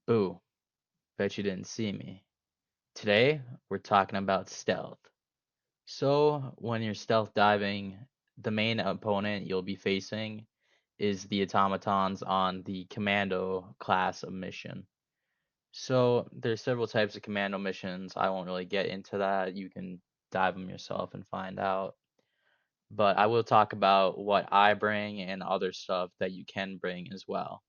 Boo, bet you didn't see me. Today, we're talking about stealth. So, when you're stealth diving, the main opponent you'll be facing is the automatons on the commando class of mission. So, there's several types of commando missions. I won't really get into that. You can dive them yourself and find out. But I will talk about what I bring and other stuff that you can bring as well.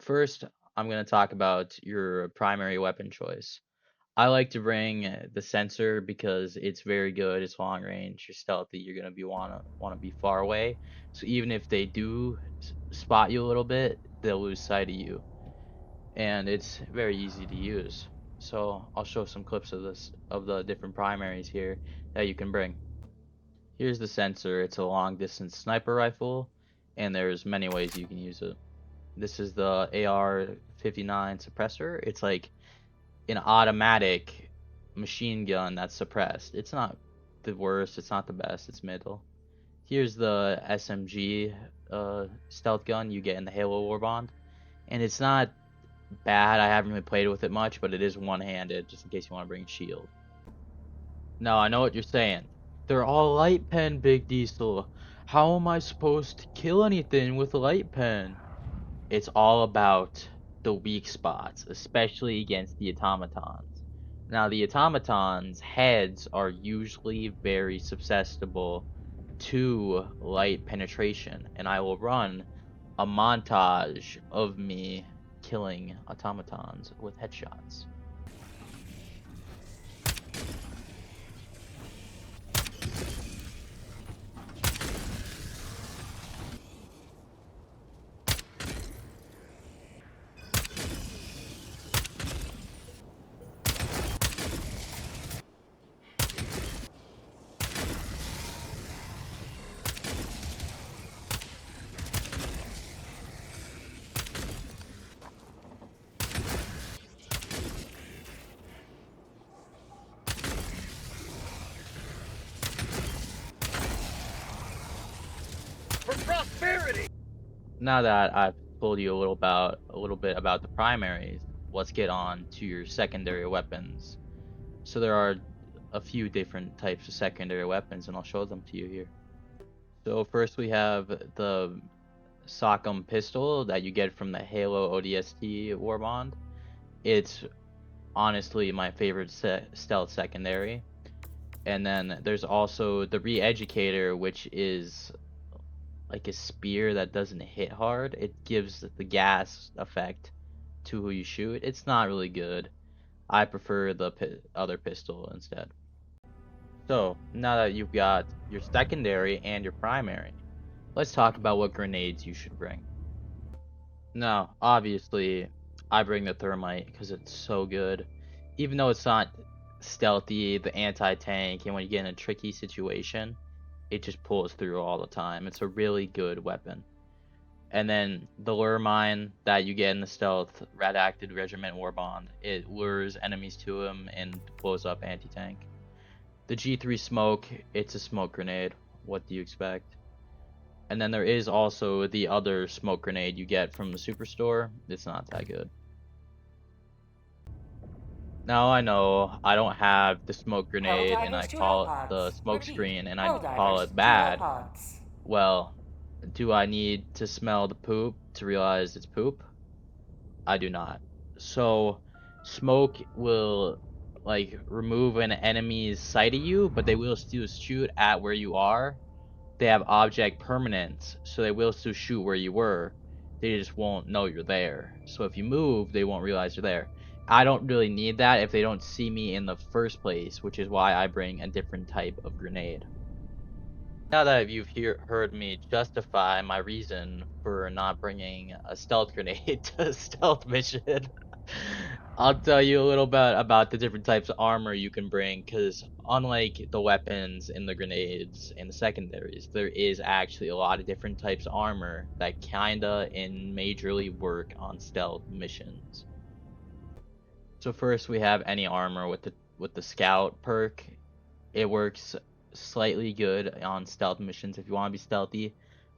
First, I'm going to talk about your primary weapon choice. I like to bring the sensor because it's very good. It's long range. You're stealthy. You're gonna be wanna be far away. So even if they do spot you a little bit, they'll lose sight of you, and it's very easy to use. So I'll show some clips of this of the different primaries here that you can bring. Here's the sensor. It's a long distance sniper rifle, and there's many ways you can use it. This is the AR-59 suppressor. It's like an automatic machine gun that's suppressed. It's not the worst, it's not the best, it's middle. Here's the SMG stealth gun you get in the Halo Warbond, and it's not bad. I haven't really played with it much, but it is one-handed, just in case you want to bring a shield. Now, I know what you're saying. They're all light pen, Big Diesel. How am I supposed to kill anything with a light pen? It's all about the weak spots, especially against the automatons. Now, the automatons' heads are usually very susceptible to light penetration, and I will run a montage of me killing automatons with headshots. For prosperity! Now that I've told you a little bit about the primaries, let's get on to your secondary weapons. So there are a few different types of secondary weapons, and I'll show them to you here. So first we have the Sock'em pistol that you get from the Halo ODST Warbond. It's honestly my favorite stealth secondary. And then there's also the Re-Educator, which is like a spear that doesn't hit hard. It gives the gas effect to who you shoot. It's not really good. I prefer the other pistol instead. So, now that you've got your secondary and your primary, let's talk about what grenades you should bring. Now, obviously, I bring the thermite because it's so good. Even though it's not stealthy, the anti-tank, and when you get in a tricky situation, it just pulls through all the time. It's a really good weapon. And then the lure mine that you get in the stealth Red-Acted Regiment Warbond, it lures enemies to him and blows up anti-tank. The G3 smoke, it's a smoke grenade. What do you expect? And then there is also the other smoke grenade you get from the superstore. It's not that good. Now I know I don't have the smoke grenade and I Helldivers to call it the Hellpods. smoke Repeat. screen and I call Helldivers it to bad. Hellpods. Well, do I need to smell the poop to realize it's poop? I do not. So smoke will like remove an enemy's sight of you, but they will still shoot at where you are. They have object permanence, so they will still shoot where you were. They just won't know you're there. So if you move, they won't realize you're there. I don't really need that if they don't see me in the first place, which is why I bring a different type of grenade. Now that you've heard me justify my reason for not bringing a stealth grenade to a stealth mission, I'll tell you a little bit about the different types of armor you can bring, because unlike the weapons and the grenades and the secondaries, there is actually a lot of different types of armor that kinda and majorly work on stealth missions. So first we have any armor with the scout perk. It works slightly good on stealth missions. If you want to be stealthy,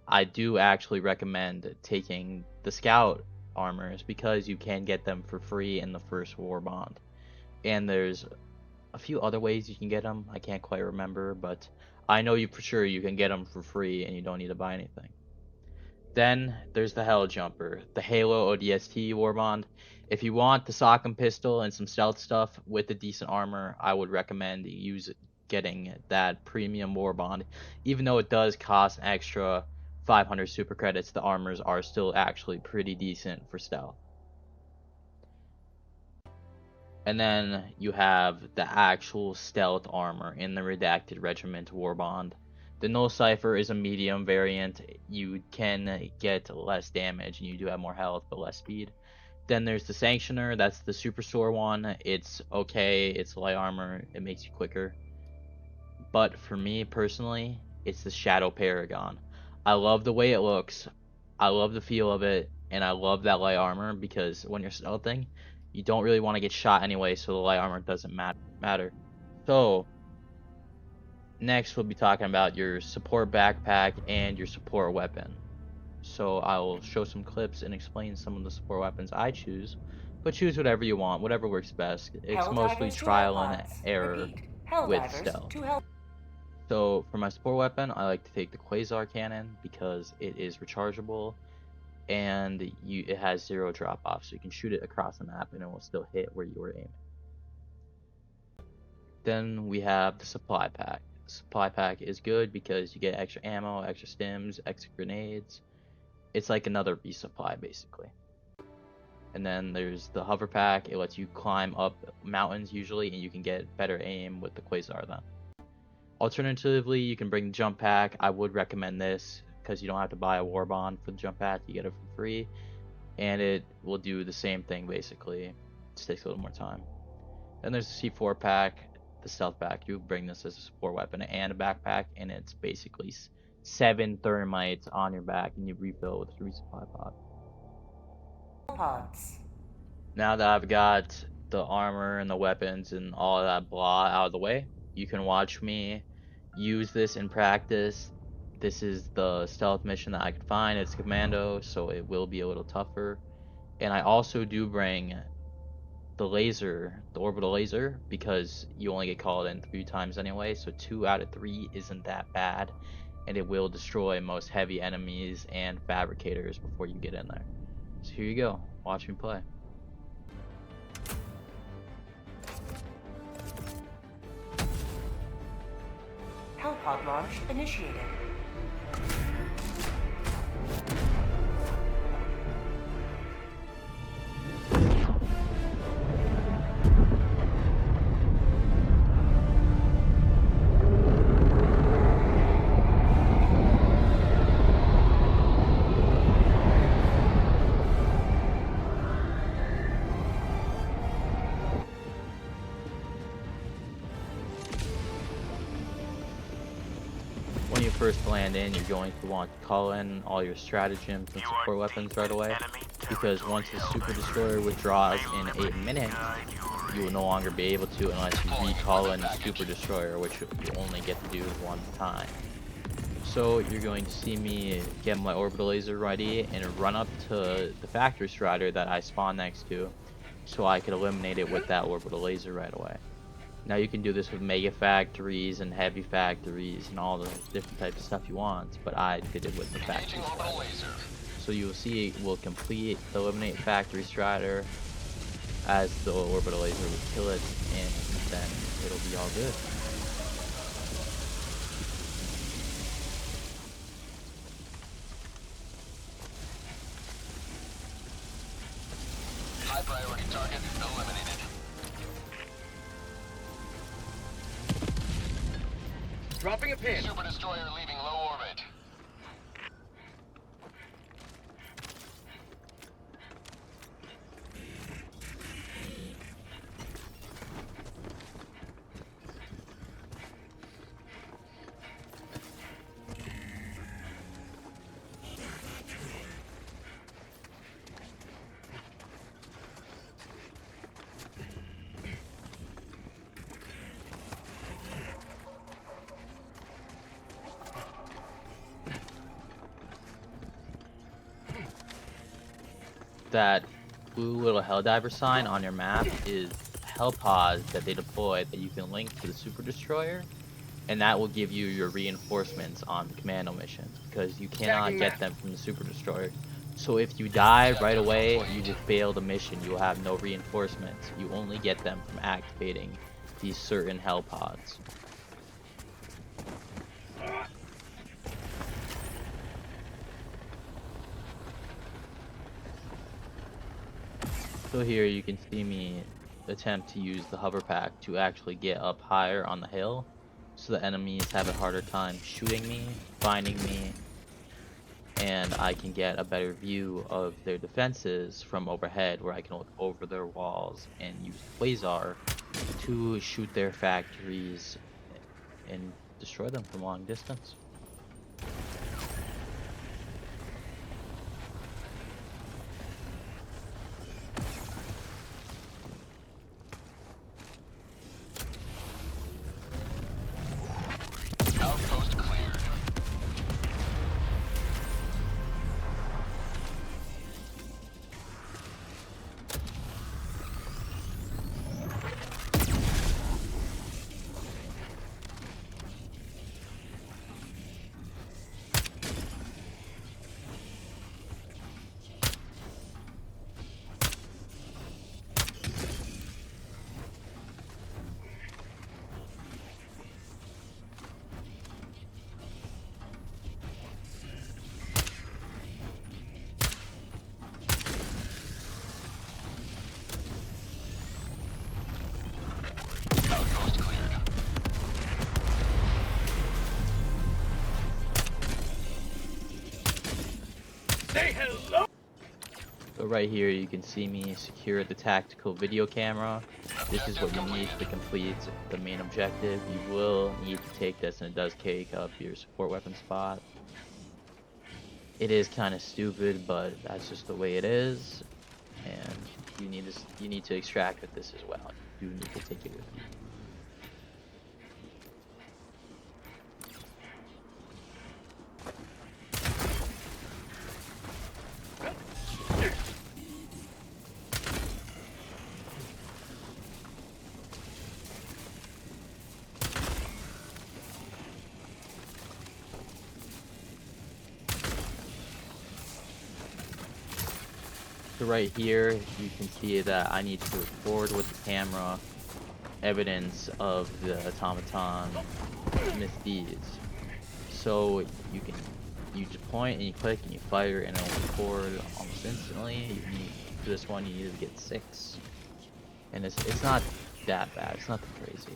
I do actually recommend taking the scout armors because you can get them for free in the first war bond. And there's a few other ways you can get them. I can't quite remember, but I know you for sure you can get them for free and you don't need to buy anything. Then there's the Hell Jumper, the Halo ODST Warbond. If you want the Sock'em pistol and some stealth stuff with the decent armor, I would recommend getting that premium Warbond. Even though it does cost an extra 500 super credits, the armors are still actually pretty decent for stealth. And then you have the actual stealth armor in the Redacted Regiment Warbond. The Null Cipher is a medium variant. You can get less damage and you do have more health but less speed. Then there's the Sanctioner, that's the Superstore one. It's okay, it's light armor, it makes you quicker. But for me personally, it's the Shadow Paragon. I love the way it looks, I love the feel of it, and I love that light armor because when you're stealthing, you don't really want to get shot anyway, so the light armor doesn't matter. So, next we'll be talking about your support backpack and your support weapon. So I will show some clips and explain some of the support weapons I choose, but choose whatever you want, whatever works best. It's mostly trial and error with stealth. So for my support weapon, I like to take the Quasar Cannon because it is rechargeable and it has 0 drop off, so you can shoot it across the map and it will still hit where you were aiming. Then we have the supply pack. The supply pack is good because you get extra ammo, extra stims, extra grenades. It's like another resupply basically. And then there's the hover pack. It lets you climb up mountains usually, and you can get better aim with the Quasar then. Alternatively, you can bring the jump pack. I would recommend this because you don't have to buy a war bond for the jump pack. You get it for free, and it will do the same thing basically. It just takes a little more time. Then there's the C4 pack, the stealth pack. You bring this as a support weapon and a backpack, and it's basically 7 thermites on your back, and you refill with a resupply pods. Now that I've got the armor and the weapons and all of that blah out of the way, you can watch me use this in practice. This is the stealth mission that I could find. It's commando, so it will be a little tougher. And I also do bring the laser, the orbital laser, because you only get called in 3 times anyway, so 2 out of 3 isn't that bad, and it will destroy most heavy enemies and fabricators before you get in there. So here you go, watch me play. Hellpod launch initiated. When you first land in, you're going to want to call in all your stratagems and support weapons right away, because once the Super Destroyer withdraws in 8 minutes, you will no longer be able to unless you recall in the Super Destroyer, which you only get to do 1 time. So you're going to see me get my orbital laser ready and run up to the factory strider that I spawn next to, so I could eliminate it with that orbital laser right away. Now you can do this with mega factories and heavy factories and all the different types of stuff you want, but I did it with the factory strider. So you will see it will complete the eliminate factory strider as the orbital laser will kill it, and then it'll be all good. High priority target eliminated. Dropping a pin. Super Destroyer leaving low orbit. That blue little Helldiver sign on your map is hell pods that they deploy that you can link to the Super Destroyer, and that will give you your reinforcements on the commando missions because you cannot Tagging get map. them from the Super Destroyer. So if you die right Sector away, you will completed. fail the mission. You will have no reinforcements. You only get them from activating these certain hell pods. So here you can see me attempt to use the hover pack to actually get up higher on the hill so the enemies have a harder time shooting me, finding me, and I can get a better view of their defenses from overhead where I can look over their walls and use the Quasar to shoot their factories and destroy them from long distance. Outpost cleared. Outpost cleared. Say hello. So right here you can see me secure the tactical video camera. This is what you need to complete the main objective. You will need to take this, and it does take up your support weapon spot. It is kind of stupid, but that's just the way it is. And you need to extract with this as well. You do need to take it with you. So right here, you can see that I need to record with the camera evidence of the automaton misdeeds. So you just point and you click and you fire and it'll record almost instantly. For this one you need to get 6, and it's not that bad. It's nothing crazy.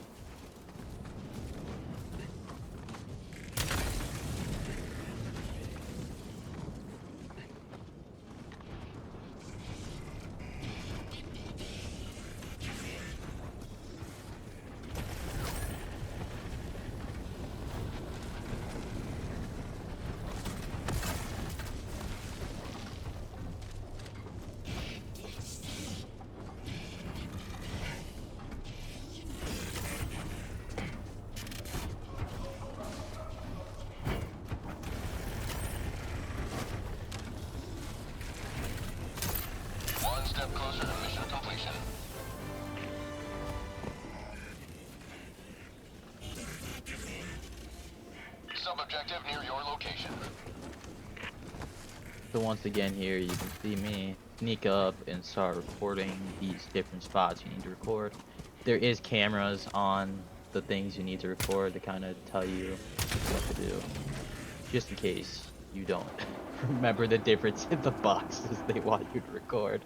One step closer to mission completion. Sub-objective near your location. So once again here you can see me sneak up and start recording these different spots you need to record. There is cameras on the things you need to record to kind of tell you what to do, just in case you don't remember the difference in the boxes they want you to record.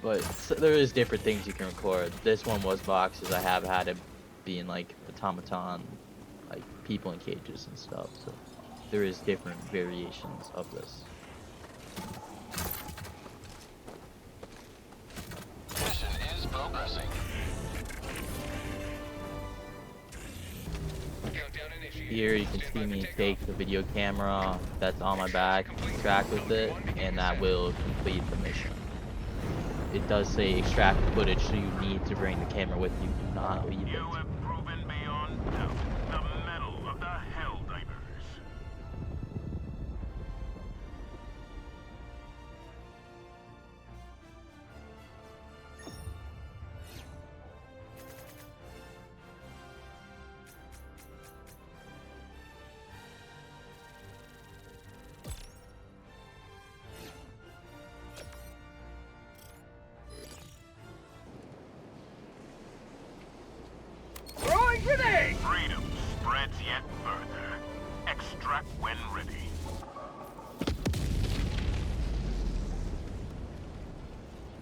But so there is different things you can record. This one was boxes. I have had it being like automaton, like people in cages and stuff. So there is different variations of this. Mission is progressing. Countdown initiated. Here you can Stand see by for me takeoff. take the video camera that's on my back, track with it, and that will complete the mission. It does say extract footage, so you need to bring the camera with you. Do not leave You it. have proven beyond doubt the mettle of the Helldivers. yet further. Extract when ready.